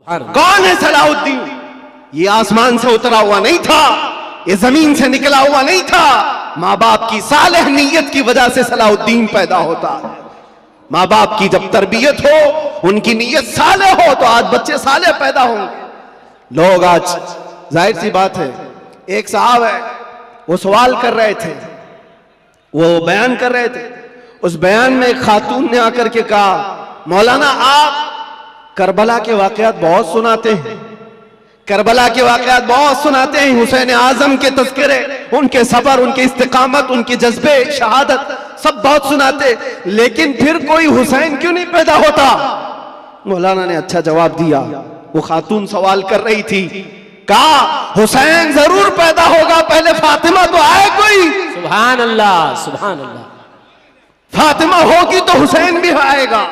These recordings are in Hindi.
कौन है सलाहुद्दीन? ये आसमान से उतरा हुआ नहीं था, ये जमीन से निकला हुआ नहीं था। माँ बाप की सालेह नीयत की वजह से सलाहुद्दीन पैदा होता है। माँ बाप की जब तरबियत हो, उनकी नीयत सालेह हो, तो आज बच्चे सालेह पैदा होंगे। लोग आज, जाहिर सी बात है, एक साहब है, वो सवाल कर रहे थे, वो बयान कर रहे थे। उस बयान में एक खातून ने आकर के कहा, मौलाना आप करबला के वाकयात बहुत सुनाते हैं, करबला के वाकयात बहुत सुनाते हैं, हुसैन आजम के तज़किरे, उनके सबर, उनके इस्तिकामत, उनके जज्बे, शहादत सब बहुत सुनाते, लेकिन फिर कोई हुसैन क्यों नहीं पैदा होता? मौलाना ने अच्छा जवाब दिया। वो खातून सवाल कर रही थी, कहा हुसैन जरूर पैदा होगा, पहले फातिमा तो आए कोई। सुभान अल्लाह, सुभान अल्लाह। फातिमा होगी तो हुसैन भी आएगा।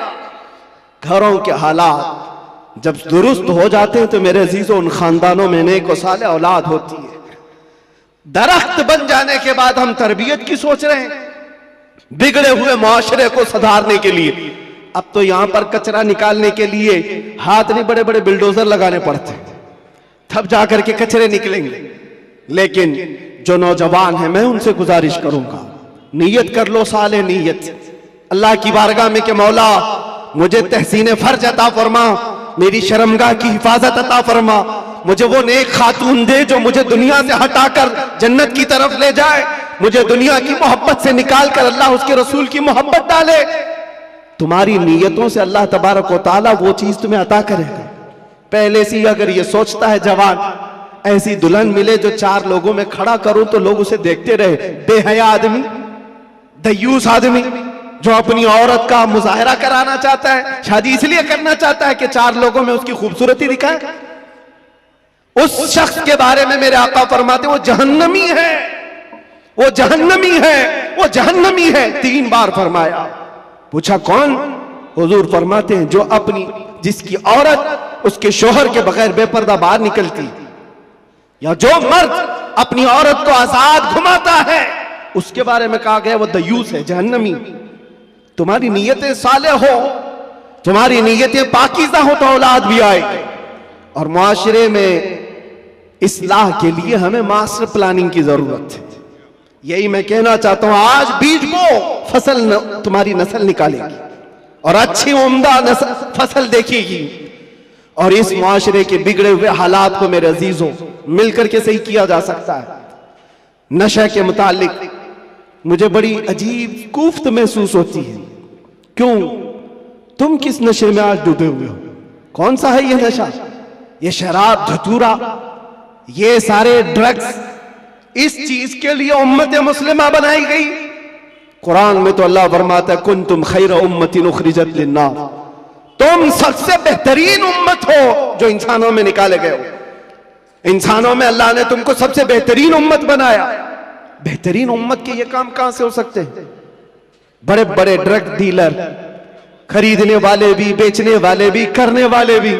घरों के हालात जब दुरुस्त हो जाते हैं तो मेरे अजीजों, उन खानदानों में नेक व साले औलाद होती है। दरख्त बन जाने के बाद हम तरबियत की सोच रहे हैं, बिगड़े हुए माशरे को सुधारने के लिए। अब तो यहां पर कचरा निकालने के लिए हाथ नहीं, बड़े बड़े बिल्डोजर लगाने पड़ते हैं, तब जाकर के कचरे निकलेंगे। लेकिन जो नौजवान है, मैं उनसे गुजारिश करूंगा, नीयत कर लो, साले नीयत अल्लाह की बारगाह में कि मौला मुझे तहसीन फर्ज अता फरमा, मेरी शर्मगाह की हिफाजत अता फरमा, मुझे वो नेक खातून दे जो मुझे दुनिया से हटाकर जन्नत की तरफ ले जाए, मुझे दुनिया की मोहब्बत से निकाल कर अल्लाह उसके रसूल की मोहब्बत डाले। तुम्हारी नीयतों से अल्लाह तबारक व तआला वो चीज तुम्हें अता करेगा। पहले से ही अगर ये सोचता है जवान, ऐसी दुल्हन मिले जो चार लोगों में खड़ा करूं तो लोग उसे देखते रहे, बेहया आदमी, दयूस आदमी जो अपनी औरत का मुजाहरा कराना चाहता है, शादी इसलिए करना चाहता है कि चार लोगों में उसकी खूबसूरती दिखाए, उस शख्स के बारे में मेरे आका फरमाते वो जहन्नमी है, वो जहन्नमी है, वो जहन्नमी है। 3 बार फरमाया। पूछा कौन? हुजूर फरमाते हैं जो अपनी, जिसकी औरत उसके शोहर के बगैर बेपर्दा बाहर निकलती, या जो मर्द अपनी औरत को आजाद घुमाता है, उसके बारे में कहा गया वो दयूस है, जहन्नमी। तुम्हारी नीयतें साले हो, तुम्हारी नीयतें पाकीज़ा हो तो औलाद भी आएगी। और मुआशरे में इस्लाह के लिए हमें मास्टर प्लानिंग की जरूरत है। यही मैं कहना चाहता हूं, आज बीज बो, फसल तुम्हारी नस्ल निकालेगी और अच्छी उम्दा फसल देखेगी। और इस मुआशरे के बिगड़े हुए हालात को मेरे अजीजों मिलकर के सही किया जा सकता है। नशे के मुतालिक मुझे बड़ी अजीब कुफ्त महसूस होती है। क्यों? तुम किस नशे में आज डूबे हुए हो? कौन सा है ये नशा? ये शराब, धतूरा, ये सारे ड्रग्स, इस चीज के लिए उम्मत मुस्लिमा बनाई गई। कुरान में तो अल्लाह फरमाता है, कुंतुम खैर उम्मतिन उखरिजत लिन्नास, तुम सबसे बेहतरीन उम्मत हो जो इंसानों में निकाले गए हो। इंसानों में अल्लाह ने तुमको सबसे बेहतरीन उम्मत बनाया। बेहतरीन उम्मत के ये काम कहां से हो सकते हैं? बड़े बड़े ड्रग डीलर, खरीदने वाले भी, बेचने वाले भी, करने वाले भी,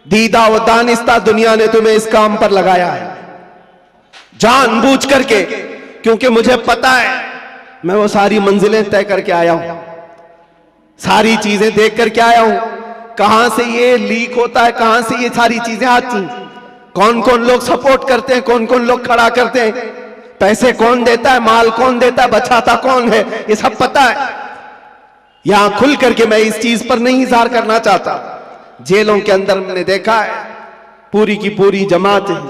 दीदा व दानिस्ता दुनिया ने तुम्हें इस काम पर लगाया है जानबूझ करके, क्योंकि मुझे पता है, मैं वो सारी मंजिलें तय करके आया हूं, सारी चीजें देख करके आया हूं, कहां से ये लीक होता है, कहां से ये सारी चीजें आती, कौन कौन लोग सपोर्ट करते हैं, कौन कौन लोग खड़ा करते हैं, पैसे कौन देता है, माल कौन देता है, बचाता कौन है, ये सब पता है। यहां खुल करके मैं इस चीज पर नहीं इज़हार करना चाहता। जेलों के अंदर मैंने देखा है, पूरी की पूरी जमात है,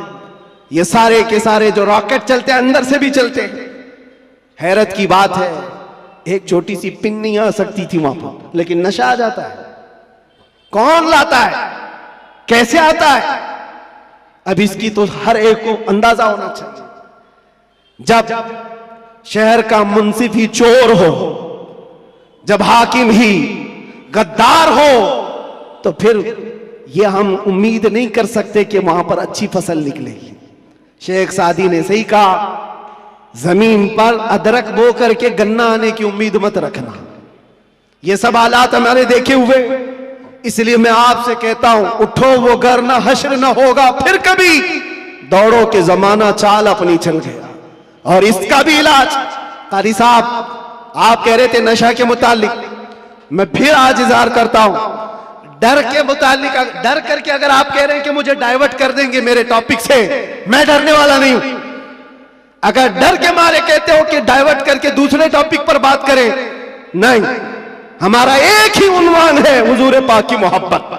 ये सारे के सारे जो रॉकेट चलते हैं अंदर से भी चलते हैं। हैरत की बात है, एक छोटी सी पिन नहीं आ सकती थी वहां पर, लेकिन नशा आ जाता है। कौन लाता है, कैसे आता है? अब इसकी तो हर एक को अंदाजा होना चाहिए। जब शहर का मुंसिफ ही चोर हो, जब हाकिम ही गद्दार हो, तो फिर ये हम उम्मीद नहीं कर सकते कि वहां पर अच्छी फसल निकलेगी। शेख सादी ने सही कहा, जमीन पर अदरक बो करके गन्ना आने की उम्मीद मत रखना। ये सब हालात हमारे देखे हुए, इसलिए मैं आपसे कहता हूं, उठो वो घर ना हश्र ना होगा फिर कभी, दौड़ो के जमाना चाल अपनी चल गया। और इसका भी इलाज, कारी साहब आप कह रहे थे नशा के मुतालिक, मैं फिर आज इज़हार करता हूं, डर के मुतालिक, डर करके अगर आप कह रहे हैं कि मुझे डाइवर्ट कर देंगे मेरे टॉपिक से, मैं डरने वाला नहीं हूं। अगर डर के मारे कहते हो कि डाइवर्ट करके दूसरे टॉपिक पर बात करें, नहीं, हमारा एक ही उन्वान है, हुजूर पाक की मोहब्बत।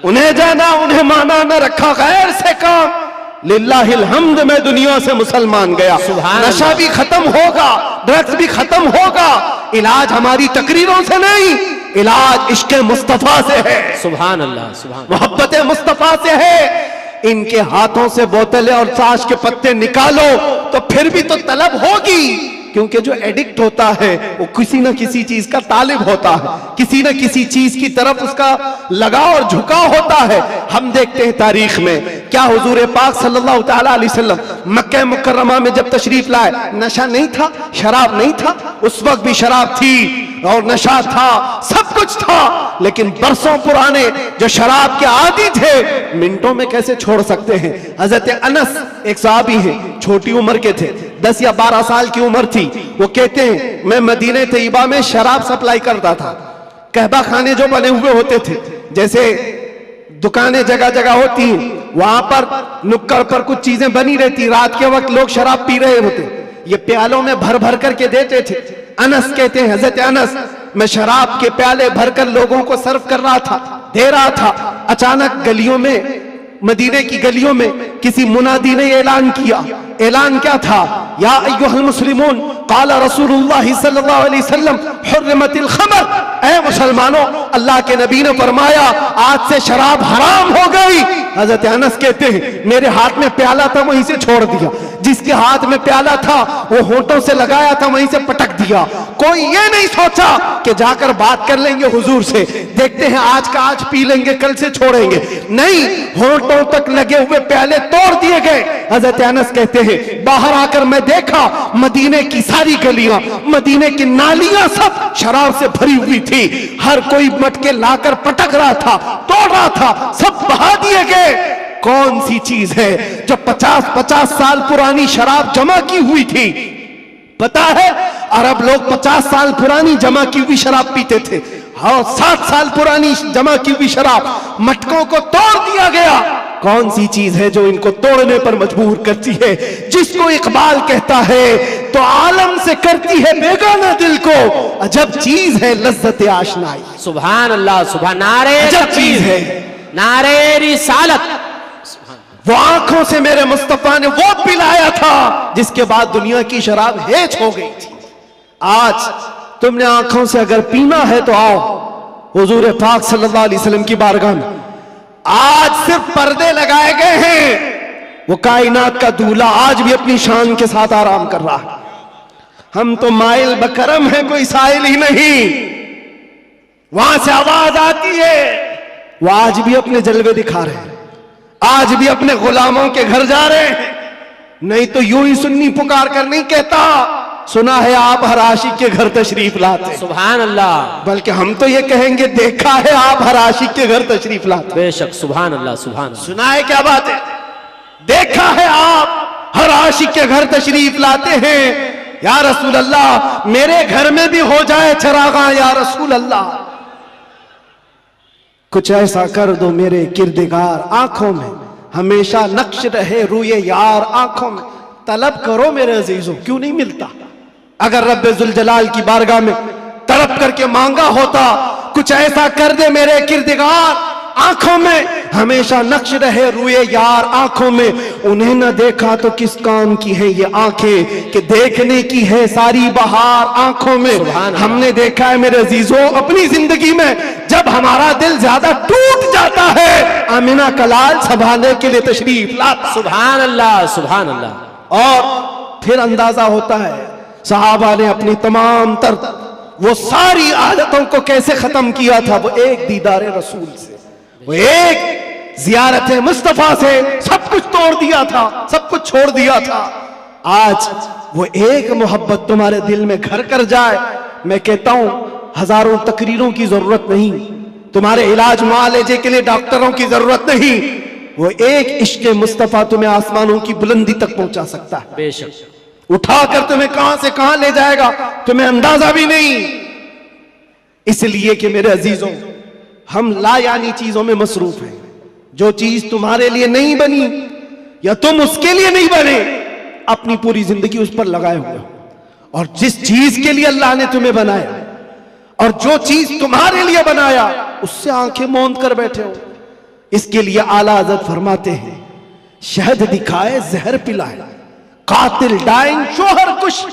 उन्हें जाना, उन्हें माना, न रखा गैर से काम। लिल्लाहिल हम्द, मैं दुनिया से मुसलमान गया। नशा भी खत्म होगा, ड्रग्स भी खत्म होगा। इलाज हमारी तकरीरों से नहीं, इलाज इश्क मुस्तफा से है। सुभान अल्लाह, सुभान, मोहब्बत मुस्तफा से है। इनके हाथों से बोतलें और ताश के पत्ते निकालो तो फिर भी तो तलब होगी, क्योंकि जो एडिक्ट होता है वो किसी न किसी चीज का तालिब होता है, किसी न किसी चीज की तरफ उसका लगाव और झुकाव होता है। हम देखते हैं तारीख में क्या हुजूर पाक सल्लल्लाहु तआला अलैहि वसल्लम मक्का मुकर्रमा में जब तशरीफ लाए, नशा नहीं था, शराब नहीं था, उस वक्त भी शराब थी और नशा था, सब कुछ था, लेकिन बरसों पुराने जो शराब के आदी थे मिनटों में कैसे छोड़ सकते हैं। हजरत अनस एक सहाबी है, छोटी उम्र के थे, 10 या 12 साल की उम्र थी। वो कहते हैं मैं मदीने तैयबा में शराब सप्लाई करता था। कहबा खाने जो बने हुए होते थे, जैसे दुकानें जगह जगह होती हैं, वहां पर नुक्कड़ पर कुछ चीजें बनी रहती, रात के वक्त लोग शराब पी रहे होते, ये प्यालों में भर भर करके देते थे। अनस कहते हैं, हजरत अनस, मैं शराब के प्याले भरकर लोगों को सर्व कर रहा था, दे रहा था। अचानक गलियों में, मदीने की गलियों में किसी मुनादी ने ऐलान किया। ऐलान क्या था? या अय्युहल मुस्लिमून क़ाल रसूलुल्लाह सल्लल्लाहु अलैहि वसल्लम हुर्रिमतिल खमर। ऐ मुसलमानों, अल्लाह के नबी ने फरमाया आज से शराब हराम हो गई। हजरत अनस कहते हैं मेरे हाथ में प्याला था, वहीं से छोड़ दिया। जिसके हाथ में प्याला था वो होंठों से लगाया था, वहीं से पटक दिया। कोई ये नहीं सोचा कि जाकर बात कर लेंगे हुजूर से, देखते हैं आज का आज पी लेंगे, कल से छोड़ेंगे। नहीं, होंठों तक लगे हुए प्याले तोड़ दिए गए। हजरत अनस कहते हैं बाहर आकर मैं देखा मदीने की सारी गलियां, मदीने की नालियां सब शराब से भरी हुई थी। हर कोई मटके लाकर पटक रहा था, तोड़ रहा था, सब बहा दिए गए। कौन सी चीज है जो 50-50 साल पुरानी शराब जमा की हुई थी? पता है, अरब लोग 50 साल पुरानी जमा की हुई शराब पीते थे। हाँ, 7 साल पुरानी जमा की हुई शराब, मटकों को तोड़ दिया गया। कौन सी चीज है जो इनको तोड़ने पर मजबूर करती है? जिसको इकबाल कहता है तो आलम से करती है बेगाना दिल को, अजब चीज है लज्जत आशनाई। सुभान अल्लाह, सुभान, नारे अजब चीज है, नारे रिसालत। वो आंखों से मेरे मुस्तफा ने वो पिलाया था जिसके बाद दुनिया की शराब हेच हो गई थी। आज तुमने आंखों से अगर पीना है तो आओ हुजूर पाक सल्लल्लाहु अलैहि वसल्लम की बारगाह में। आज सिर्फ पर्दे लगाए गए हैं, वो कायनात का दूल्हा आज भी अपनी शान के साथ आराम कर रहा है। हम तो माइल बकरम है, कोई साइल ही नहीं। वहां से आवाज आती है, वो आज भी अपने जलवे दिखा रहे हैं, आज भी अपने गुलामों के घर जा रहे हैं। नहीं तो यूं ही सुन्नी पुकार कर नहीं कहता सुना है आप हर आशिक के घर तशरीफ लाते। सुभान अल्लाह, बल्कि हम तो ये कहेंगे देखा है आप हर आशिक के घर तशरीफ लाते। बेशक, सुभान अल्लाह, सुभान अल्लाह। सुना है क्या बात है? देखा है आप हर आशिक के घर तशरीफ लाते हैं। या रसूल अल्लाह, मेरे घर में भी हो जाए चरागा, या रसूल अल्लाह कुछ ऐसा कर दो मेरे किरदगार, आंखों में हमेशा नक्श रहे रूए यार, आंखों में तलब करो मेरे अजीजों, क्यों नहीं मिलता? अगर रब्बे जुल जलाल की बारगाह में तड़प करके मांगा होता कुछ ऐसा कर दे मेरे किरदगार, आंखों में हमेशा नक्श रहे रूए यार, आंखों में उन्हें न देखा तो किस काम की है ये आंखें कि देखने की है सारी बहार, आंखों में हमने देखा है मेरे अजीजों अपनी जिंदगी में, जब हमारा दिल ज्यादा टूट जाता है आमिना कलाल संभालने के लिए तशरीफ लाता। सुभान अल्लाह, सुभान अल्लाह। और फिर अंदाजा होता है सहाबा ने अपनी तमाम तर वो सारी आदतों को कैसे खत्म किया था। वो एक दीदार रसूल से, वो एक जियारत मुस्तफा से सब कुछ तोड़ दिया था, सब कुछ छोड़ दिया था। आज वो एक मोहब्बत तुम्हारे दिल में घर कर जाए, मैं कहता हूं हजारों तकरीरों की जरूरत नहीं, तुम्हारे इलाज मुआलजे के लिए डॉक्टरों की जरूरत नहीं, वो एक इश्क मुस्तफा तुम्हें आसमानों की बुलंदी तक पहुंचा सकता है। बेशक, उठाकर तुम्हें कहां से कहां ले जाएगा तुम्हें अंदाजा भी नहीं। इसलिए कि मेरे अजीजों हम ला यानी चीजों में मसरूफ हैं। जो चीज तुम्हारे लिए नहीं बनी या तुम उसके लिए नहीं बने, अपनी पूरी जिंदगी उस पर लगाए हुए हो। और जिस चीज के लिए अल्लाह ने तुम्हें बनाया और जो चीज तुम्हारे लिए बनाया, उससे आंखें मूंद कर बैठे हो। इसके लिए आला हज़रत फरमाते हैं, शहद दिखाए जहर पिलाए, कातिल डाइन शोहर कुश।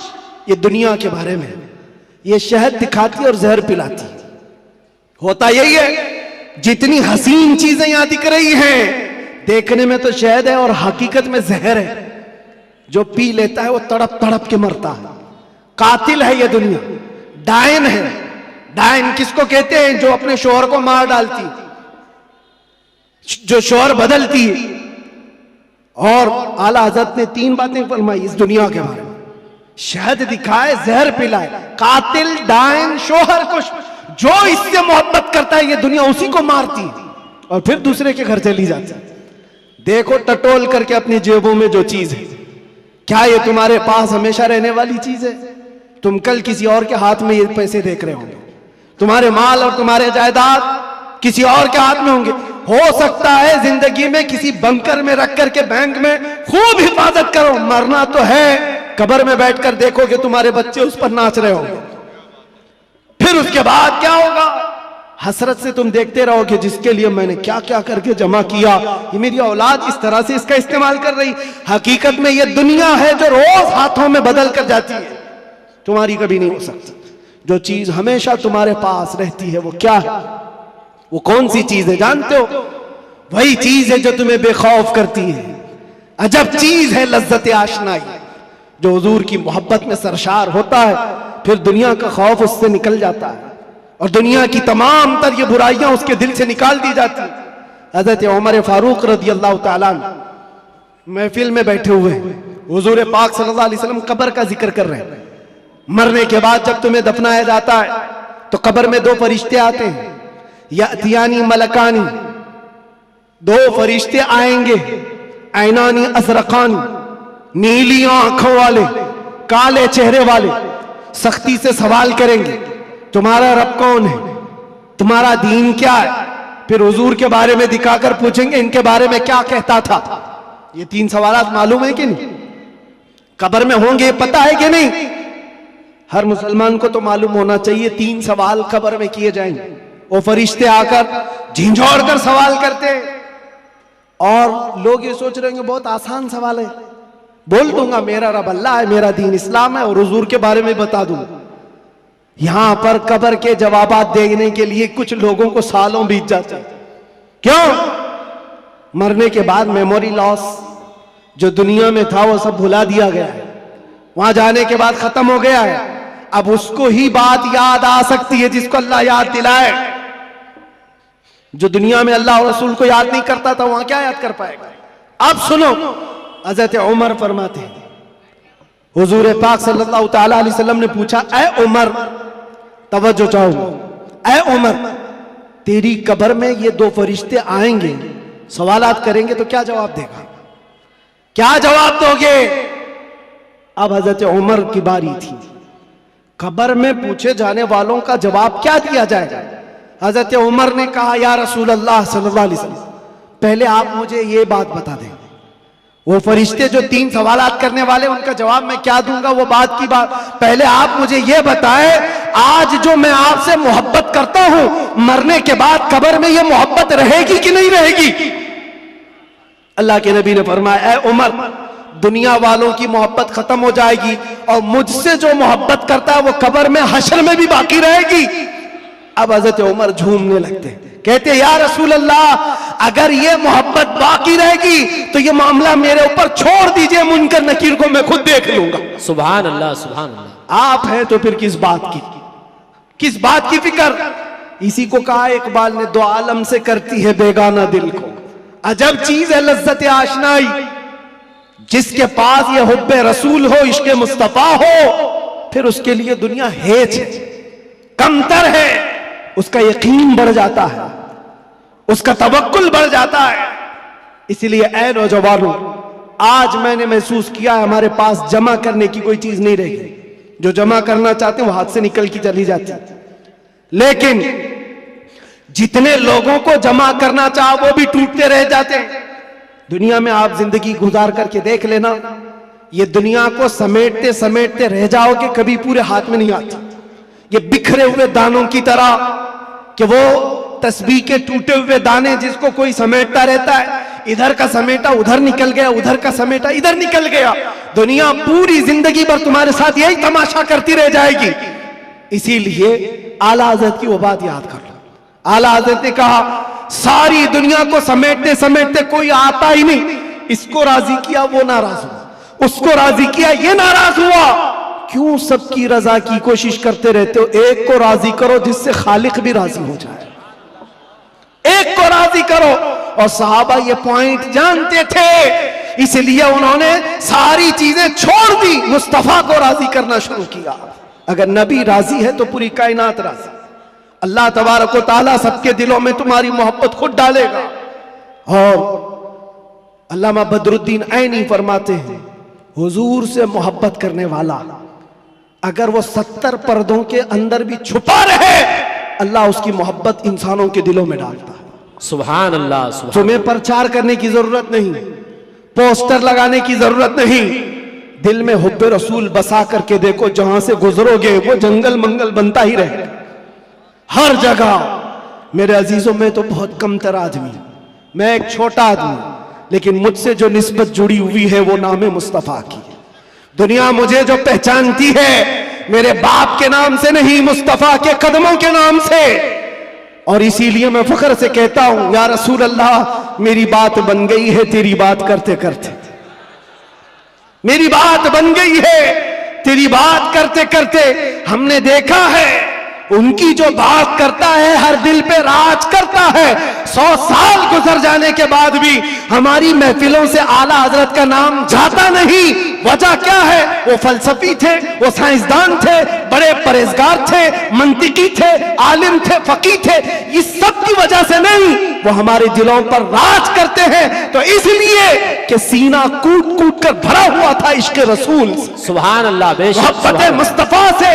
ये दुनिया के बारे में, ये शहद दिखाती और जहर पिलाती। होता यही है, जितनी हसीन चीजें यहां दिख रही हैं, देखने में तो शहद है और हकीकत में जहर है। जो पी लेता है वो तड़प तड़प के मरता है। कातिल है ये दुनिया, डायन है। डायन किसको कहते हैं? जो अपने शोहर को मार डालती, जो शोहर बदलती है। और आला हज़रत ने 3 बातें फरमाई इस दुनिया के बारे में, शहद दिखाए जहर पिलाए, कातिल डायन शोहर कुश। जो इससे मोहब्बत करता है ये दुनिया उसी को मारती है और फिर दूसरे के घर चली जाती है। देखो टटोल करके अपनी जेबों में जो चीज है, क्या ये तुम्हारे पास हमेशा रहने वाली चीज है? तुम कल किसी और के हाथ में ये पैसे देख रहे होंगे, तुम्हारे माल और तुम्हारे जायदाद किसी और के हाथ में होंगे। हो सकता है जिंदगी में किसी बंकर में रख करके बैंक में खूब हिफाजत करो, मरना तो है, कब्र में बैठकर देखोगे तुम्हारे बच्चे उस पर नाच रहे होंगे। फिर उसके बाद क्या होगा? हसरत से तुम देखते रहोगे, जिसके लिए मैंने क्या क्या करके जमा किया, ये मेरी औलाद इस तरह से इसका इस्तेमाल कर रही। हकीकत में ये दुनिया है जो रोज हाथों में बदल कर जाती है, तुम्हारी कभी नहीं हो सकती। जो चीज हमेशा तुम्हारे पास रहती है वो क्या है? वो कौन सी चीज है जानते हो? वही चीज है जो तुम्हें बेखौफ करती है। अजब चीज है लज्जत आशनाई। जो हुजूर की मोहब्बत में सरशार होता है, फिर दुनिया का खौफ उससे निकल जाता है और दुनिया की तमाम तर ये बुराइयां उसके दिल से निकाल दी जाती है। हज़रत उमर फारूक रज़ी अल्लाह तआला महफिल में बैठे हुए हैं, हुजूर पाक सल्लल्लाहु अलैहि वसल्लम कब्र का जिक्र कर रहे हैं। मरने के बाद जब तुम्हें दफनाया जाता है तो कब्र में 2 फरिश्ते आते हैं, यातियानी मलकानी। 2 फरिश्ते आएंगे, ऐनानी अज़रक़ानी, नीली आंखों वाले, काले चेहरे वाले, सख्ती से सवाल करेंगे, तुम्हारा रब कौन है, तुम्हारा दीन क्या है। फिर हुजूर के बारे में दिखाकर पूछेंगे, इनके बारे में क्या कहता था। ये 3 सवालात मालूम है कि नहीं? कब्र में होंगे, पता है कि नहीं? हर मुसलमान को तो मालूम होना चाहिए 3 सवाल कब्र में किए जाएंगे। वो फरिश्ते आकर झिंझोड़ कर सवाल करते, और लोग ये सोच रहे होंगे बहुत आसान सवाल है, बोल दूंगा मेरा रब अल्लाह है, मेरा दीन इस्लाम है और हुजूर के बारे में बता दूंगा। यहां पर कब्र के जवाबात देने के लिए कुछ लोगों को सालों बीत जाते हैं। क्यों? मरने के बाद मेमोरी लॉस, जो दुनिया में था वो सब भुला दिया गया है, वहां जाने के बाद खत्म हो गया है। अब उसको ही बात याद आ सकती है जिसको अल्लाह याद दिलाए। जो दुनिया में अल्लाह और रसूल को याद नहीं करता था, वहां क्या याद कर पाएगा? अब सुनो, हज़रत उमर फरमाते हैं, हुजूर पाक सल्लल्लाहु ताला अलैहि वसल्लम ने पूछा, ऐ उमर, तवज्जो चाहो, ऐ उमर, तेरी कब्र में ये 2 फरिश्ते आएंगे, सवालात करेंगे तो क्या जवाब देगा? क्या जवाब दोगे? अब हज़रत उमर की बारी थी। कब्र में पूछे जाने वालों का जवाब क्या दिया जाएगा? हज़रत उमर ने कहा, या रसूल अल्लाह सल्लल्लाहु अलैहि वसल्लम, पहले आप मुझे ये बात बता दें, वो फरिश्ते जो 3 सवालात करने वाले, उनका जवाब मैं क्या दूंगा वो बात की बात। पहले आप मुझे ये बताएं, आज जो मैं आपसे मोहब्बत करता हूं, मरने के बाद कब्र में ये मोहब्बत रहेगी कि नहीं रहेगी? अल्लाह के नबी ने फरमाया, ऐ उमर, दुनिया वालों की मोहब्बत खत्म हो जाएगी और मुझसे जो मोहब्बत करता है वो कब्र में हश्र में भी बाकी रहेगी। अब हज़रत उमर झूमने लगते, कहते, या रसूल अल्लाह, अगर ये मोहब्बत बाकी रहेगी तो ये मामला मेरे ऊपर छोड़ दीजिए, मुनकर नकीर को मैं खुद देख लूंगा। सुभान अल्लाह, सुभान अल्लाह। आप हैं तो फिर किस बात की फिक्र? इसी को कहा इकबाल ने, 2 आलम से करती है बेगाना दिल को। अजब चीज है लज्जत आशनाई। जिसके पास ये हुब्बे रसूल हो, इश्क़े मुस्तफा हो, फिर उसके लिए दुनिया हेच है, कमतर है, उसका यकीन बढ़ जाता है, उसका तवक्कुल बढ़ जाता है। इसलिए ऐ नौजवानों, आज मैंने महसूस किया है हमारे पास जमा करने की कोई चीज नहीं रहेगी। जो जमा करना चाहते हैं वो हाथ से निकल की चली जाती है। लेकिन जितने लोगों को जमा करना चाहा वो भी टूटते रह जाते हैं। दुनिया में आप जिंदगी गुजार करके देख लेना, ये दुनिया को समेटते समेटते रह जाओगे, कभी पूरे हाथ में नहीं आती। ये बिखरे हुए दानों की तरह कि वो तस्बीह के टूटे हुए दाने जिसको कोई समेटता रहता है, इधर का समेटा उधर निकल गया, उधर का समेटा इधर निकल गया। दुनिया पूरी जिंदगी भर तुम्हारे साथ यही तमाशा करती रह जाएगी। इसीलिए आला हज़रत की वो बात याद कर लो। आला हज़रत ने कहा सारी दुनिया को समेटते समेटते कोई आता ही नहीं, इसको राजी किया वो नाराज हुआ, उसको राजी किया ये नाराज हुआ। क्यों सबकी रजा की कोशिश करते रहते हो? एक को राजी करो जिससे खालिक भी राजी हो जाए, एक को राजी करो। और सहाबा ये पॉइंट जानते थे, इसलिए उन्होंने सारी चीजें छोड़ दी, मुस्तफा को राजी करना शुरू किया। अगर नबी राजी है तो पूरी कायनात राजी। अल्लाह तबारक व तआला सबके दिलों में तुम्हारी मोहब्बत खुद डालेगा। और अल्लामा बदरुद्दीन ऐनी फरमाते हैं, हुजूर से मोहब्बत करने वाला अगर वो 70 पर्दों के अंदर भी छुपा रहे, अल्लाह उसकी मोहब्बत इंसानों के दिलों में डालता है। सुभान अल्लाह, सुभान। तुम्हें प्रचार करने की जरूरत नहीं, पोस्टर लगाने की जरूरत नहीं, दिल में हुब्बे रसूल बसा करके देखो, जहां से गुजरोगे वो जंगल मंगल बनता ही रहेगा हर जगह। मेरे अजीजों में तो बहुत कमतर आदमी, मैं एक छोटा आदमी, लेकिन मुझसे जो निस्बत जुड़ी हुई है वो नाम है मुस्तफा की। दुनिया मुझे जो पहचानती है मेरे बाप के नाम से नहीं, मुस्तफा के कदमों के नाम से। और इसीलिए मैं फख्र से कहता हूं, या रसूल अल्लाह मेरी बात बन गई है तेरी बात करते करते, मेरी बात बन गई है तेरी बात करते करते। हमने देखा है उनकी जो बात करता है हर दिल पे राज करता है। 100 साल गुजर जाने के बाद भी हमारी महफिलों से आला हजरत का नाम जाता नहीं। वजह क्या है? वो फलसफी थे, वो साइंसदान थे, बड़े परहेजगार थे, मंतिकी थे, आलिम थे, फकीह थे। इस सब की वजह से नहीं, वो हमारे दिलों पर राज करते हैं। तो इसलिए कि सीना कूट कूट कर भरा हुआ था इश्क रसूल, सुभान अल्लाह, मोहब्बत मुस्तफा से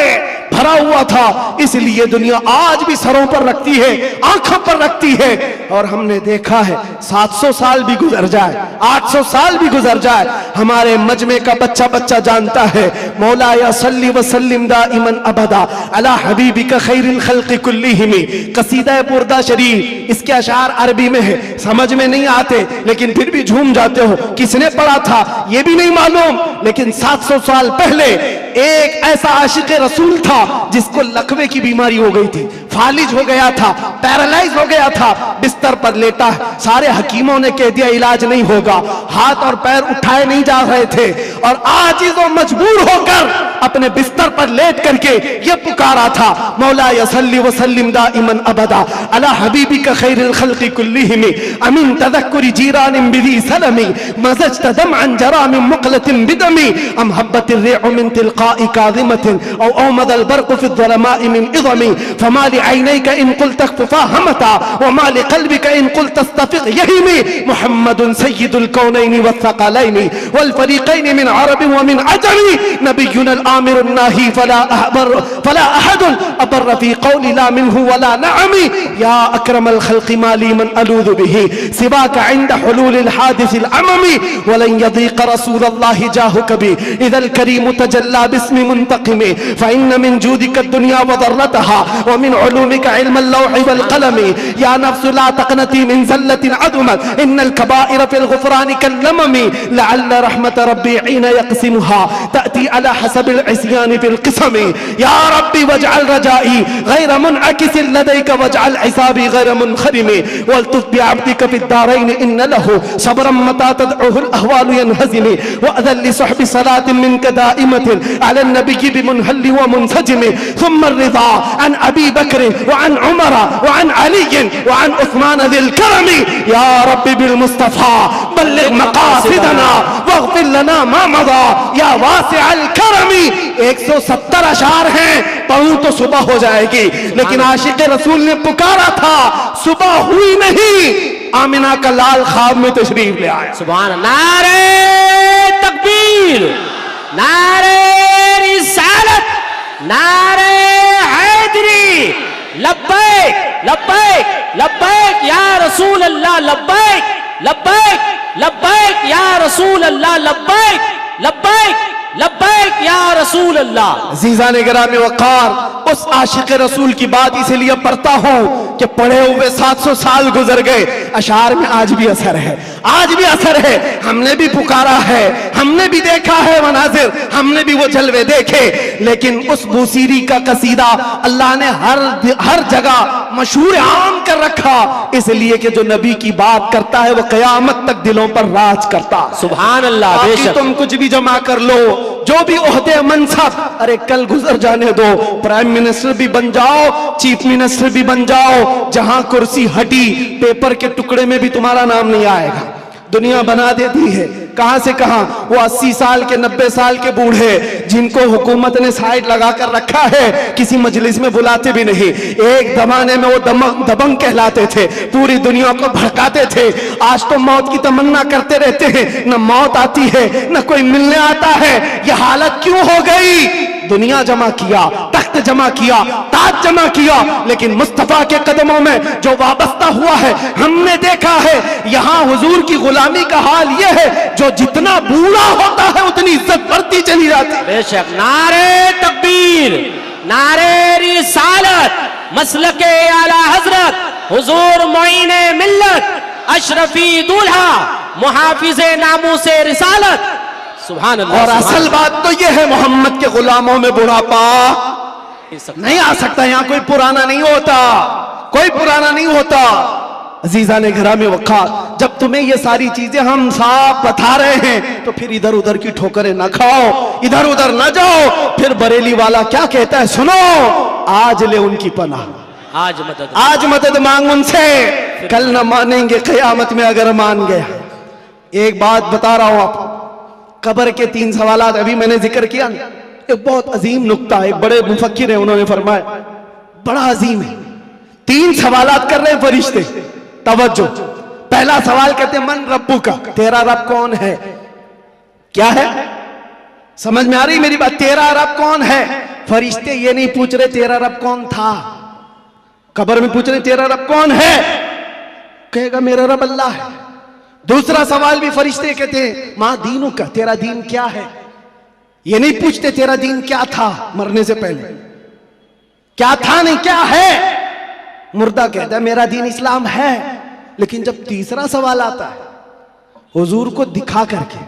भरा हुआ था। इसलिए दुनिया आज भी सरों पर रखती है, आंखों पर रखती है। और हमने देखा है 700 साल भी गुजर जाए, 800 साल भी गुजर जाए, हमारे मजमे का बच्चा बच्चा जानता है मौला या सल्ली व सल्लिम दाइमन अबदा अला हबीबिका खैरिल खल्क़ि कुल्लिहिम। कसीदा बुर्दा शरीफ, इसके अशार अरबी में है, समझ में नहीं आते लेकिन फिर भी झूम जाते हो। किसने पढ़ा था ये भी नहीं मालूम, लेकिन 700 साल पहले एक ऐसा आशिक रसूल था जिसको लकवे की बीमारी हो गई थी, फालिज हो गया था, पैरालाइज हो गया था, बिस्तर पर लेटा है। सारे हकीमों ने कह दिया इलाज नहीं होगा, हाथ और पैर उठाए नहीं जा रहे थे। और आजिज और मजबूर होकर अपने बिस्तर पर लेट करके ये पुकारा था मौला यसल्ली व सल्लिम दाइमन अबदा अला हबीबिका खैरिल खल्क़ि कुल्लिहिम अमिन तदक्कुरि जीरानिन बिदी सलमी मज़जत दमअन जरा मिन मुक़लतिन बिदमी अम हब्बतिर रिअ मिन तिलक़ाइ काज़िमतिन औ औमदल बर्क़ु फ़ि ज़लमाइ मिन इज़मी फमा लिअयनैका इन क़ुल्त अख़फ़ा हमता व मा लिक़ल्बिका इन क़ुल्त अस्तफ़िक़ यहीमी मुहम्मदुन सय्यिदुल कौनैनि वस्सक़लैनि वल फ़रीक़ैनि मिन अरब व मिन अजमी नबियुनल आमिरुन नाही फला अहदुन अबर फ़ी क़ौलि ला मिन्हु वला नअमी या अक्रमल ख़ल्क़ि माली मन अलूज़ु बिही सिवाका इंद हुलूलिल हादिसिल अममी वलन यज़ीक़ रसूलल्लाहि जाहुक बि इज़ल करीम तजल्ला बिस्मि मुंतक़िमी फ़इन्न मिन जूदिका दुनिया व ज़र्रतहा व मिन उलूमिका इल्मल लौहि वल क़लमी या नफ्सु ला तक़नती मिन ज़ल्लतिन अदुमत इन्नल कबाइर फ़िल ग़ुफ़रानि कल्लममी लअल्ल रहमत रब्बी हीन यक़सिमुहा तअती अला हसबिल इस्यानि फ़िल क़िसमी या रब्बी वजअल रजाई गैर मुनअकिसिन लदैका वजअल हिसाबी गैर मुनख़रिमी वल्तुफ़ बिअब्दिका फ़िद दारैन इन्न लहु सब्रन मता तदउहुल अहवालु यनहज़िमी वअज़ल लिसहबि सलातिन मिनका दाइमतिन अला नबिय्यि बिमुनहल्लि व मुनसजिमी थुम्मा रिज़ा अन अबी बकर व अन उमर व अन अली व अन उस्मान ज़िल करमी या रब्बी बिल मुस्तफ़ा बल्लिग़ मक़ासिदना वग़फ़िर लना मा मज़ा या वासिअल करमी। 170 अशार हैं, पढ़ूं तो सुबह हो जाएगी, लेकिन आशिक रसूल ने पुकारा था, सुबह हुई नहीं, आमिना का लाल ख्वाब में तशरीफ ले आया। सुभान अल्लाह। नारे तकबीर, नारे रिसालत, नारे हैदरी, लब्बैक लब्बैक लब्बैक या रसूल अल्लाह, लब्बैक लब्बैक लब्बैक या रसूल अल्लाह, लब्बैक लब्बैक लब्बैक या रसूल अल्लाह। अज़ीज़ान गिरामी वक़ार, उस आशिक रसूल की बात इसलिए पढ़ता हूँ कि पढ़े हुए 700 साल गुजर गए, अशार में आज भी असर है, आज भी असर है। हमने भी पुकारा है, हमने भी देखा है मनाजिर, हमने भी वो जलवे देखे, लेकिन उस बूसीरी का कसीदा अल्लाह ने हर जगह मशहूर आम कर रखा, इसलिए कि जो नबी की बात करता है वो क़यामत तक दिलों पर राज करता है। सुभान अल्लाह। बाकी तुम कुछ भी जमा कर लो, जो भी ओहदे मनसब, अरे कल गुजर जाने दो, प्राइम मिनिस्टर भी बन जाओ, चीफ मिनिस्टर भी बन जाओ, जहां कुर्सी हटी पेपर के टुकड़े में भी तुम्हारा नाम नहीं आएगा। दुनिया बना देती है कहां से कहां, वो 80 साल के 90 साल के बूढ़े जिनको हुकूमत ने साइड लगा कर रखा है, किसी मजलिस में बुलाते भी नहीं। एक जमाने में वो दबंग कहलाते थे, पूरी दुनिया को भड़काते थे। आज तो मौत की तमन्ना करते रहते हैं, न मौत आती है न कोई मिलने आता है। ये हालत क्यों हो गई? दुनिया जमा किया, तख्त जमा किया, ताज जमा किया, लेकिन मुस्तफा के कदमों में जो वाबस्ता हुआ है हमने देखा है। यहां हुजूर की गुलामी का हाल यह है, जो जितना बूढ़ा होता है उतनी इज्जत बढ़ती चली जाती है। बेशक। नारे तकबीर, नारे रिसालत, मसलके आला हजरत, हुजूर मोइने मिल्लत, अशरफी दूल्हा, मुहाफिजे नामूसे रिसालत। सुभान अल्लाह। और असल बात तो यह है, मोहम्मद के गुलामों में बुढ़ापा नहीं आ सकता। यहाँ कोई पुराना नहीं होता, कोई पुराना नहीं होता। अजीजा ने घरामे वक़ार, जब तुम्हें ये सारी चीजें हम साफ बता रहे हैं तो फिर इधर उधर की ठोकरें ना खाओ, इधर उधर ना जाओ। फिर बरेली वाला क्या कहता है सुनो, आज ले उनकी पनाह, आज मदद मांग उनसे, कल न मानेंगे क़यामत में अगर मान गया। एक बात बता रहा हूं आप, कब्र के 3 सवालात अभी मैंने जिक्र किया ना, एक बहुत अजीम नुक्ता है, एक बड़े मुफक्किर है, उन्होंने फरमाया बड़ा अजीम है। 3 सवालात कर रहे हैं फरिश्ते, तवज्जो। पहला सवाल कहते हैं मन रब्बू का, तेरा रब कौन है? क्या है? समझ में आ रही मेरी बात? तेरा रब कौन है? फरिश्ते ये नहीं पूछ रहे तेरा रब कौन था, कब्र में पूछ रहे तेरा रब कौन है? कहेगा मेरा रब अल्लाह है। दूसरा सवाल भी फरिश्ते कहते हैं मां दीनों का, तेरा दीन क्या है? ये नहीं पूछते तेरा दीन क्या था मरने से पहले, क्या था नहीं क्या है। मुर्दा कहता है मेरा दीन इस्लाम है। लेकिन जब तीसरा सवाल आता है हुजूर को दिखा करके,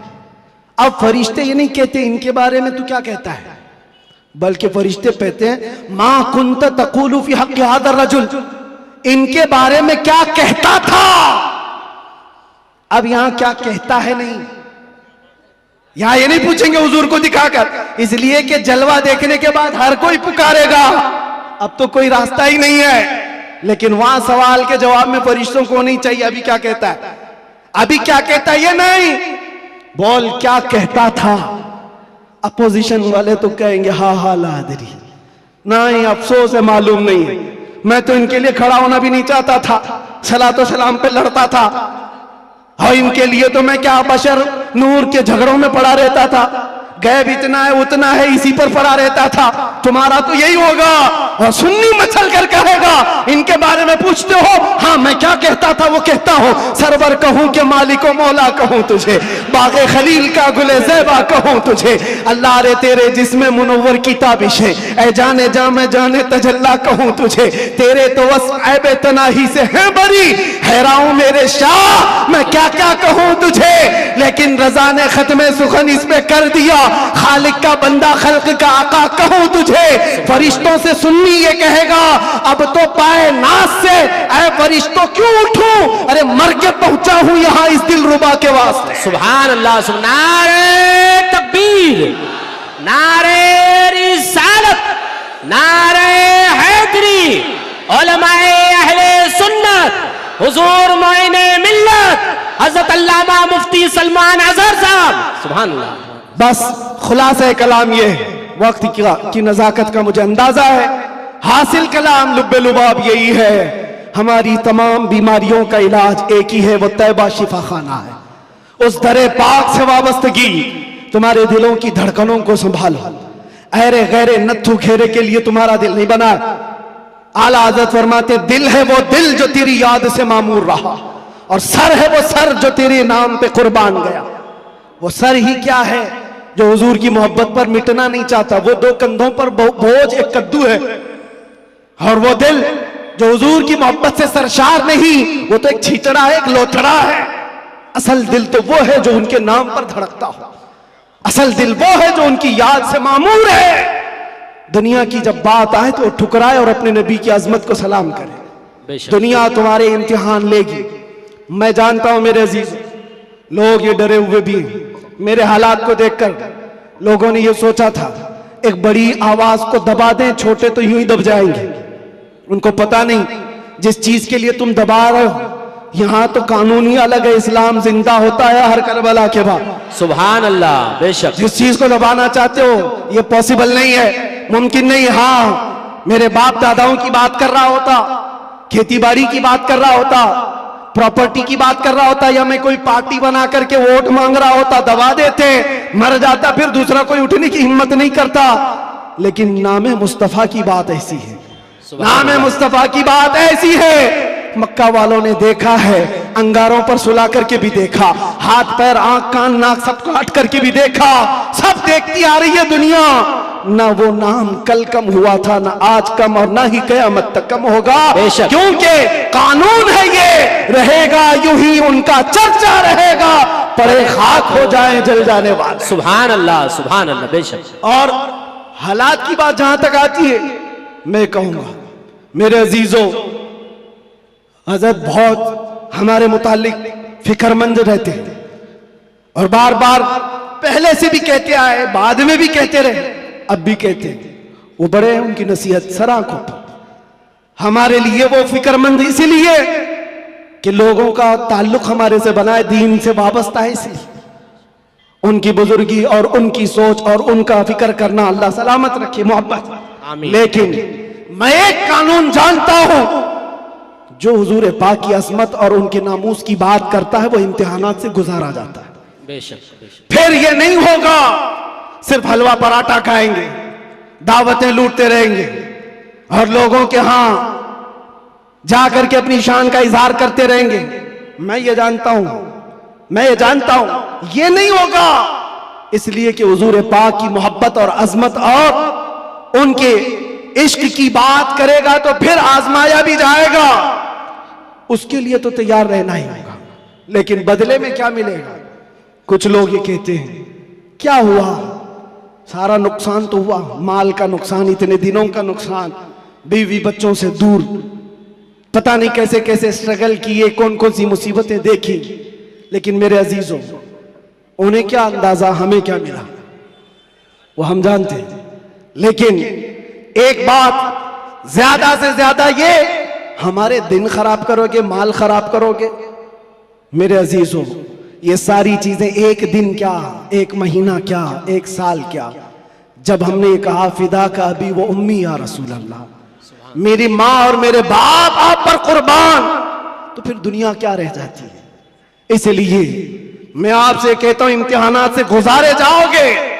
अब फरिश्ते ये नहीं कहते इनके बारे में तू क्या कहता है, बल्कि फरिश्ते कहते हैं मां कुंत तक़ूलु फी हक़्क़ि हाज़ा रजुल, इनके बारे में क्या कहता था। अब यहां क्या कहता है नहीं, यहां ये नहीं पूछेंगे हुजूर को दिखाकर, इसलिए कि जलवा देखने के बाद हर कोई पुकारेगा, अब तो कोई रास्ता ही नहीं है। लेकिन वहां सवाल के जवाब में फरिश्तों को नहीं चाहिए अभी क्या कहता है, अभी क्या कहता है ये नहीं, बोल क्या कहता था। अपोजिशन वाले तो कहेंगे हा हा लादरी, नहीं अफसोस है मालूम नहीं है, मैं तो इनके लिए खड़ा होना भी नहीं चाहता था, सलातो सलाम पे लड़ता था, और इनके लिए तो मैं क्या बशर नूर के झगड़ों में पड़ा रहता था, गैब इतना है उतना है इसी पर पड़ा रहता था। तुम्हारा तो यही होगा। और सुन्नी मचल कर कहेगा इनके बारे में पूछते हो, हाँ मैं क्या कहता था वो कहता हूं, सरवर कहूं कि मालिको मौला कहूं तुझे, बागे खलील का गुले ज़ैबा कहूं तुझे, अल्लाह रे तेरे जिस्म मुनव्वर की ताबिश है, ऐ जाने जा मैं जाने तजल्ला कहूं तुझे, तेरे तो वस्फ़ ऐबे तनाही से है बरी, हैरान मेरे शाह मैं क्या क्या कहूं तुझे। लेकिन रजा ने खत्मे सुखन इस पे कर दिया, खालिक का बंदा खल्क का आका कहूं तुझे। फरिश्तों से सुन्नी ये कहेगा अब तो पाए नास से ऐ फरिश्तों क्यों उठूं, अरे मर के पहुंचा हूं यहां इस दिलरुबा के वास्ते। सुभान अल्लाह। नारे तकबीर, नारे रिसालत, नारे हैदरी, उलमाए अहले सुन्नत, हुजूर मोइने मिल्लत, हज़रत अल्लामा मुफ्ती सलमान अज़हर साहब। सुभान अल्लाह। बस खुलासा कलाम ये है, वक्त की नजाकत का मुझे अंदाजा है, हासिल कलाम लुब्बे लुबाब यही है, हमारी तमाम बीमारियों का इलाज एक ही है, वो तैबा शिफा खाना है। उस दरे पाक से वाबस्तगी तुम्हारे दिलों की धड़कनों को संभालो, अहरे गैरे नत्थु घेरे के लिए तुम्हारा दिल नहीं बना। आला हज़रत फरमाते दिल है वो दिल जो तेरी याद से मामूर रहा, और सर है वो सर जो तेरे नाम पे कुर्बान गया। वो सर ही क्या है जो हुजूर की मोहब्बत पर मिटना नहीं चाहता। वो दो कंधों पर बोझ एक कद्दू है, और वो दिल जो हुजूर की मोहब्बत से सरशार नहीं, वो तो एक छीचड़ा है, एक लोथड़ा है। असल दिल तो वो है जो उनके नाम पर धड़कता हो। असल दिल वो है जो उनकी याद से मामूर है। दुनिया की जब बात आए तो ठुकराए और अपने नबी की अजमत को सलाम करे। दुनिया तुम्हारे इम्तिहान लेगी। मैं जानता हूं मेरे अजीज, लोग ये डरे हुए भी हैं। मेरे हालात को देखकर लोगों ने ये सोचा था एक बड़ी आवाज को दबा दें, छोटे तो यूं ही दब जाएंगे। उनको पता नहीं जिस चीज के लिए तुम दबा रहे हो, यहां तो कानून ही अलग है। इस्लाम जिंदा होता है हर करबला के बाद। सुभान अल्लाह। बेशक जिस चीज को दबाना चाहते हो ये पॉसिबल नहीं है, मुमकिन नहीं। हाँ, मेरे बाप दादाओं की बात कर रहा होता, खेती बाड़ी की बात कर रहा होता, प्रॉपर्टी की बात कर रहा होता, या मैं कोई पार्टी बना करके वोट मांग रहा होता, दबा देते, मर जाता, फिर दूसरा कोई उठने की हिम्मत नहीं करता। लेकिन नाम मुस्तफा की बात ऐसी है, नाम मुस्तफा की बात ऐसी है। मक्का वालों ने देखा है, अंगारों पर सुला करके भी देखा, हाथ पैर आंख कान नाक सब काट करके भी देखा। सब देखती आ रही है दुनिया। ना वो नाम कल कम हुआ था, ना आज कम, और ना ही क़यामत तक कम होगा। क्योंकि कानून है ये, रहेगा यूं ही उनका चर्चा रहेगा, पड़े खाक हो जाए जल जाने वाले। सुभान अल्लाह, सुभान अल्लाह। बेशक। और हालात की बात जहां तक आती है, मैं कहूंगा मेरे अजीजों, हज़रत बहुत हमारे मुतालिक फिक्रमंद रहते हैं, और बार बार पहले से भी कहते आए, बाद में भी कहते रहे, अब भी कहते हैं। वो बड़े हैं, उनकी नसीहत सर आंखों पर। हमारे लिए वो फिक्रमंद इसीलिए कि लोगों का ताल्लुक हमारे से बना है, दीन से वाबस्ता है, इसलिए उनकी बुजुर्गी और उनकी सोच और उनका फिक्र करना अल्लाह सलामत रखे, मोहब्बत। लेकिन मैं एक कानून जानता हूं, जो हुजूर पाक की असमत और उनके नामूस की बात करता है वो इम्तिहानात से गुजारा जाता है। बेशक, बेशक। फिर ये नहीं होगा सिर्फ हलवा पराठा खाएंगे, दावतें लूटते रहेंगे, और लोगों के यहां जाकर के अपनी शान का इजहार करते रहेंगे। मैं ये जानता हूं ये नहीं होगा, इसलिए कि हुजूर पाक की मोहब्बत और अजमत और उनके इश्क की बात करेगा तो फिर आजमाया भी जाएगा। उसके लिए तो तैयार रहना ही होगा, लेकिन बदले में क्या मिलेगा? कुछ लोग ये कहते हैं क्या हुआ, सारा नुकसान तो हुआ, माल का नुकसान, इतने दिनों का नुकसान, बीवी बच्चों से दूर, पता नहीं कैसे कैसे स्ट्रगल किए, कौन कौन सी मुसीबतें देखी। लेकिन मेरे अजीजों, उन्हें क्या अंदाजा, हमें क्या मिला, वो हम जानते हैं। लेकिन एक बात ज्यादा से ज्यादा ये, हमारे दिन खराब करोगे, माल खराब करोगे। मेरे अजीजों, ये सारी चीजें एक दिन क्या, एक महीना क्या, एक साल क्या, जब हमने कहा फिदा का अभी वो उम्मी या रसूल अल्लाह, मेरी माँ और मेरे बाप आप पर कुर्बान, तो फिर दुनिया क्या रह जाती है। इसलिए मैं आपसे कहता हूं, इम्तिहानात से गुजारे जाओगे,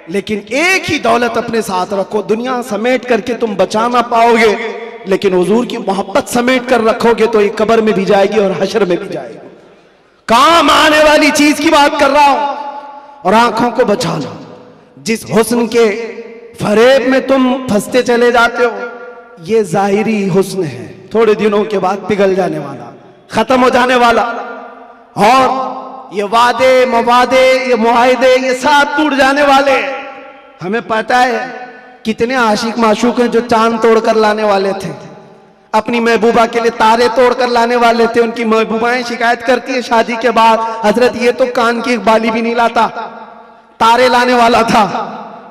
लेकिन एक ही दौलत अपने साथ रखो। दुनिया समेट करके तुम बचा ना पाओगे, लेकिन हुजूर की मोहब्बत समेट कर रखोगे तो ये कब्र में भी जाएगी और हशर में भी जाएगी। काम आने वाली चीज की बात कर रहा हूं, और आंखों को बचा लो। जिस हुस्न के फरेब में तुम फंसते चले जाते हो, ये जाहिरी हुस्न है, थोड़े दिनों के बाद पिघल जाने वाला, खत्म हो जाने वाला। और ये वादे मवादे, ये मुआहदे, ये सब टूट जाने वाले। हमें पता है कितने आशिक माशूक हैं जो चांद तोड़कर लाने वाले थे, अपनी महबूबा के लिए तारे तोड़कर लाने वाले थे। उनकी महबूबाएं शिकायत करती है शादी के बाद, हजरत ये तो कान की एक बाली भी नहीं लाता, तारे लाने वाला था,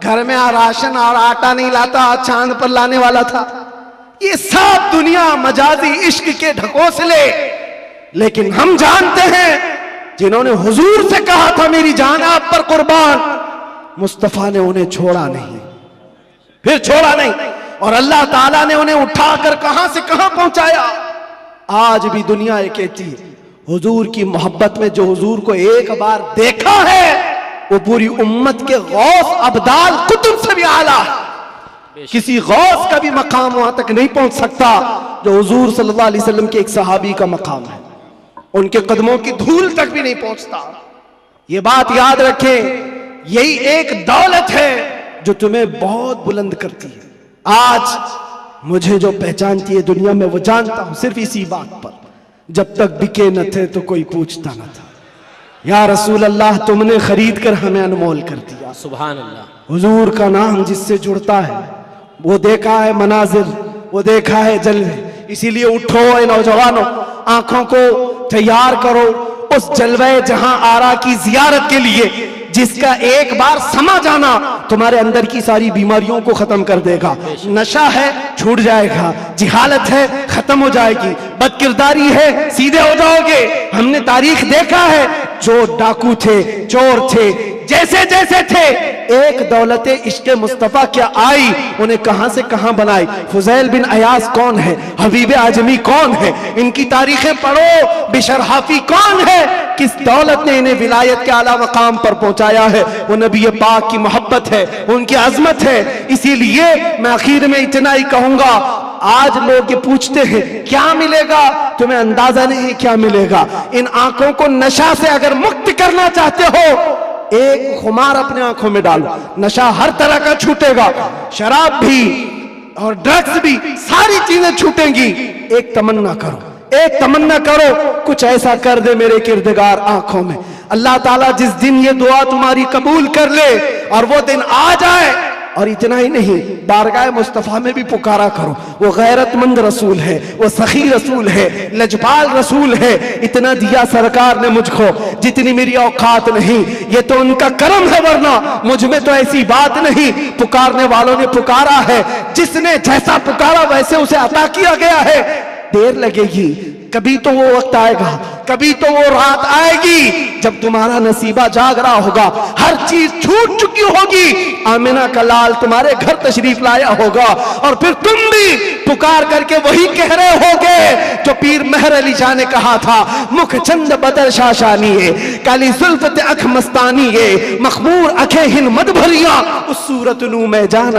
घर में राशन और आटा नहीं लाता, चांद पर लाने वाला था। ये सब दुनिया मजाजी इश्क के ढकोसले। लेकिन हम जानते हैं जिन्होंने हुजूर से कहा था मेरी जान आप पर कुर्बान, मुस्तफा ने उन्हें छोड़ा नहीं, फिर छोड़ा नहीं, और अल्लाह ताला ने उन्हें उठाकर कहां से कहां पहुंचाया। आज भी दुनिया ये कहती है हुजूर की मोहब्बत में जो हुजूर को एक बार देखा है वो पूरी उम्मत के गौस अब्दाल कुतुब से भी आला है। किसी गौस का भी मकाम वहां तक नहीं पहुंच सकता जो हुजूर सल्लल्लाहु अलैहि वसल्लम के एक सहाबी का मकाम है। उनके कदमों की धूल तक भी नहीं पहुंचता। ये बात याद रखें, यही एक दौलत है जो तुम्हें बहुत बुलंद करती है। आज मुझे जो पहचानती है दुनिया में वो जानता हूं सिर्फ इसी बात पर, जब तक बिके न थे तो कोई पूछता न था। या रसूल अल्लाह, तुमने खरीद कर हमें अनमोल कर दिया। सुभान अल्लाह। हुजूर का नाम जिससे जुड़ता है वो देखा है मनाजिर, वो देखा है जलवे। इसीलिए उठो ए नौजवानों, आंखों को तैयार करो उस जलवे जहां आरा की जियारत के लिए, जिसका एक बार समा जाना तुम्हारे अंदर की सारी बीमारियों को खत्म कर देगा। नशा है छूट जाएगा, जिहालत है खत्म हो जाएगी, बदकिरदारी है सीधे हो जाओगे। हमने तारीख देखा है, जो डाकू थे, चोर थे, जैसे जैसे थे, एक दौलत इश्क मुस्तफा क्या आई, उन्हें कहां से कहां बनाई। फुजैल बिन अयास कौन है, हबीब आजमी कौन है, इनकी तारीखें पढ़ो। बिशर हाफी कौन है, किस दौलत ने इन्हें विलायत के आला मकाम पर पहुंचाया है। वो नबी पाक की मोहब्बत है, उनकी अजमत है। इसीलिए मैं आखिर में इतना ही कहूंगा, आज लोग ये पूछते हैं क्या मिलेगा, तुम्हें अंदाजा नहीं क्या मिलेगा। इन आंखों को नशा से अगर मुक्त करना चाहते हो, एक खुमार अपने आंखों में डालो, नशा हर तरह का छूटेगा, शराब भी और ड्रग्स भी, सारी चीजें छूटेंगी। एक तमन्ना करो, एक तमन्ना करो, कुछ ऐसा कर दे मेरे किरदगार आंखों में। अल्लाह ताला जिस दिन ये दुआ तुम्हारी कबूल कर ले और वो दिन आ जाए, और इतना ही नहीं, बारगाह मुस्तफा में भी पुकारा करो। वो गैरतमंद रसूल है, वो सखी रसूल है, लजपाल रसूल है। इतना दिया सरकार ने मुझको जितनी मेरी औकात नहीं, ये तो उनका करम है, वरना मुझ में तो ऐसी बात नहीं। पुकारने वालों ने पुकारा है, जिसने जैसा पुकारा वैसे उसे अता किया गया है। देर लगेगी, कभी तो वो वक्त आएगा, कभी तो वो रात आएगी जब तुम्हारा नसीबा जाग रहा होगा, हर चीज छूट चुकी होगी। आमिना का लाल तुम्हारे घर तशरीफ लाया होगा और फिर तुम भी पुकार करके वही कह रहे होगे जो पीर मेहर अली शाह ने कहा था, मुख चंद बदर शाशानी है, काली सुल्फत अख मस्तानी है, मखमूर अखे हिन मद भरिया, उस सूरत नू मैं जान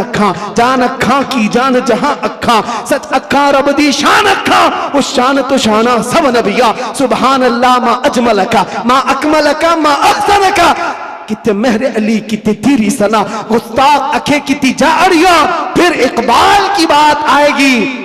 अखा की जान जहां अखा, सच अखा रब दी शान अखा, उस शान तो शाना सब नबिया। सुभान अल्लाह मा अजमल का, मा अकमल का, मा अहसन का। कितने मेहर अली कितनी तेरी सना, गुस्ताख अखे कितनी जाड़िया। फिर इकबाल की बात आएगी,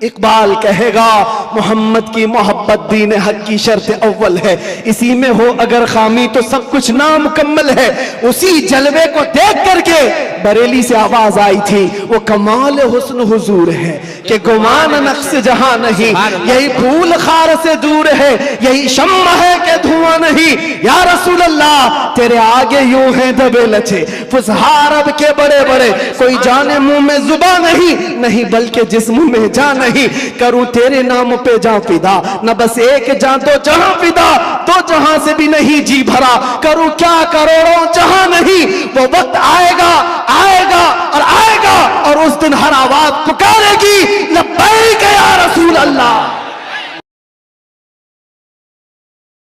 इकबाल कहेगा मोहम्मद की मोहब्बत दीन हक की शर्त अव्वल है, इसी में हो अगर खामी तो सब कुछ नामुकम्मल है। उसी जलवे को देख करके बरेली से आवाज आई थी, वो कमाल हुस्न हुजूर है कि गुमान नक्श जहां नहीं, यही फूल खार से दूर है, यही शम्मा है कि धुआं नहीं। या रसूल अल्लाह, तेरे आगे यूं है दबे लचे फुसहा अरब के बड़े बड़े, कोई जाने मुंह में जुबा नहीं बल्कि जिस्म में जान नहीं। करूं तेरे नाम पे जा फिदा, न बस एक जा तो जहां फिदा, तो जहां से भी नहीं जी भरा। करूं क्या करोड़ों जहां नहीं, वो वक्त आएगा और आएगा और उस दिन हर आवाज पुकारेगी लब्बैक या रसूल अल्लाह।